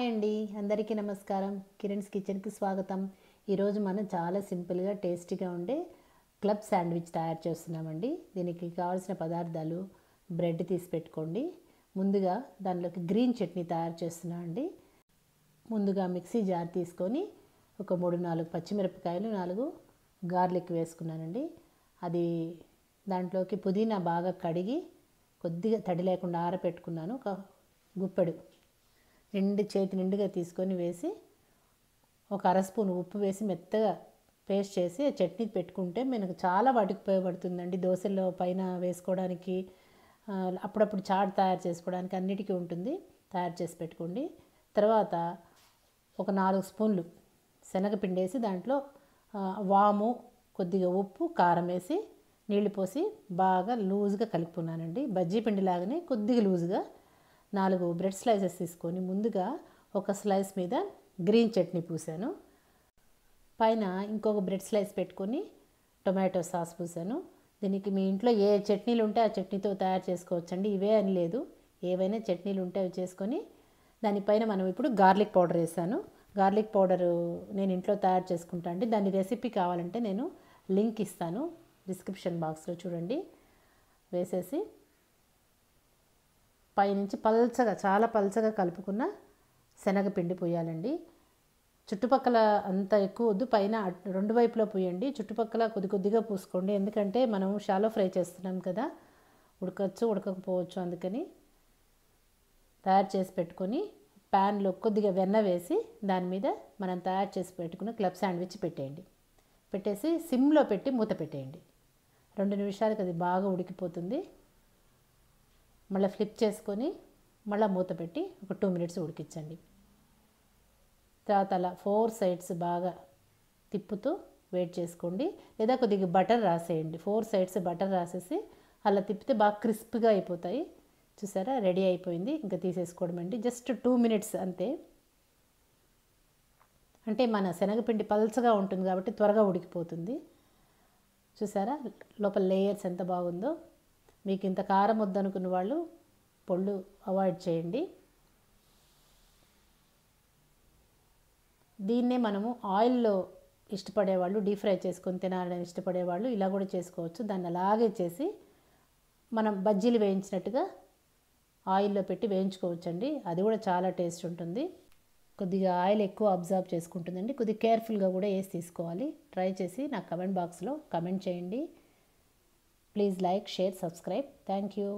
Hi అండి, అందరికీ నమస్కారం. కిరణ్స్ కిచెన్కి స్వాగతం. ఈరోజు మనం చాలా సింపుల్గా టేస్టీగా ఉండే క్లబ్ శాండ్విచ్ తయారు చేస్తున్నామండి. దీనికి కావాల్సిన పదార్థాలు: బ్రెడ్ తీసి పెట్టుకోండి. ముందుగా దానిలోకి గ్రీన్ చట్నీ తయారు చేస్తున్నాను అండి. ముందుగా మిక్సీ జార్ తీసుకొని ఒక 3-4 పచ్చిమిరపకాయలు, 4 గార్లిక్ వేసుకున్నానండి. అది దాంట్లోకి పుదీనా బాగా కడిగి కొద్దిగా తడి లేకుండా ఆరబెట్టుకున్నాను. ఒక గుప్పెడు చేతి నిండుగా తీసుకొని వేసి ఒక అర స్పూన్ ఉప్పు వేసి మెత్తగా పేస్ట్ చేసి చట్నీ పెట్టుకుంటే మనకు చాలా వాటికి ఉపయోగపడుతుందండి. దోశల్లో పైన వేసుకోవడానికి, అప్పుడప్పుడు చాట్ తయారు చేసుకోవడానికి అన్నిటికీ ఉంటుంది. తయారు చేసి పెట్టుకోండి. తర్వాత ఒక 4 స్పూన్లు శనగపిండి వేసి దాంట్లో వాము, కొద్దిగా ఉప్పు, కారం వేసి నీళ్లు పోసి బాగా లూజ్గా కలుపుకున్నానండి. బజ్జీ పిండి లాగానే కొద్దిగా లూజ్గా 4 బ్రెడ్ స్లైసెస్ తీసుకొని ముందుగా ఒక స్లైస్ మీద గ్రీన్ చట్నీ పూసాను. పైన ఇంకొక బ్రెడ్ స్లైస్ పెట్టుకొని టొమాటో సాస్ పూసాను. దీనికి మీ ఇంట్లో ఏ చట్నీలు ఉంటే ఆ చట్నీతో తయారు చేసుకోవచ్చండి. ఇవే అని లేదు, ఏవైనా చట్నీలు ఉంటే అవి చేసుకొని దానిపైన మనం ఇప్పుడు గార్లిక్ పౌడర్ వేసాను. గార్లిక్ పౌడరు నేను ఇంట్లో తయారు చేసుకుంటా అండి. దాని రెసిపీ కావాలంటే నేను లింక్ ఇస్తాను డిస్క్రిప్షన్ బాక్స్లో, చూడండి. వేసేసి పైనుంచి పల్చగా, చాలా పల్చగా కలుపుకున్న శనగపిండి పోయాలండి. చుట్టుపక్కల అంత ఎక్కువ వద్దు, పైన 2 వైపులా పోయండి. చుట్టుపక్కల కొద్దిగా పూసుకోండి, ఎందుకంటే మనం షాలో ఫ్రై చేస్తున్నాం కదా, ఉడకచ్చు ఉడకకపోవచ్చు. అందుకని తయారు చేసి పెట్టుకొని ప్యాన్లో కొద్దిగా వెన్న వేసి దాని మీద మనం తయారు చేసి పెట్టుకున్న క్లబ్ శాండ్విచ్ పెట్టేయండి. పెట్టేసి సిమ్లో పెట్టి మూత పెట్టేయండి. 2 నిమిషాలకు అది బాగా ఉడికిపోతుంది. మళ్ళీ ఫ్లిప్ చేసుకొని మళ్ళీ మూత పెట్టి ఒక 2 మినిట్స్ ఉడికించండి. తర్వాత అలా 4 సైడ్స్ బాగా తిప్పుతూ వెయిట్ చేసుకోండి, లేదా కొద్దిగా బటర్ రాసేయండి. 4 సైడ్స్ బటర్ రాసేసి అలా తిప్పితే బాగా క్రిస్ప్గా అయిపోతాయి. చూసారా, రెడీ అయిపోయింది. ఇంకా తీసేసుకోవడం అండి. జస్ట్ 2 మినిట్స్ అంతే. అంటే మన శనగపిండి పల్చగా ఉంటుంది కాబట్టి త్వరగా ఉడికిపోతుంది. చూసారా లోపల లేయర్స్ ఎంత బాగుందో. మీకు ఇంత కారం వద్దనుకున్న వాళ్ళు పొళ్ళు అవాయిడ్ చేయండి. దీన్నే మనము ఆయిల్లో ఇష్టపడేవాళ్ళు, డీప్ ఫ్రై చేసుకొని తినాలని ఇష్టపడేవాళ్ళు ఇలా కూడా చేసుకోవచ్చు. దాన్ని అలాగే చేసి మనం బజ్జీలు వేయించినట్టుగా ఆయిల్లో పెట్టి వేయించుకోవచ్చండి. అది కూడా చాలా టేస్ట్ ఉంటుంది. కొద్దిగా ఆయిల్ ఎక్కువ అబ్జర్వ్ చేసుకుంటుందండి. కొద్దిగా కేర్ఫుల్గా కూడా వేసి తీసుకోవాలి. ట్రై చేసి నాకు కమెంట్ బాక్స్లో కమెంట్ చేయండి. Please like, share, subscribe. Thank you.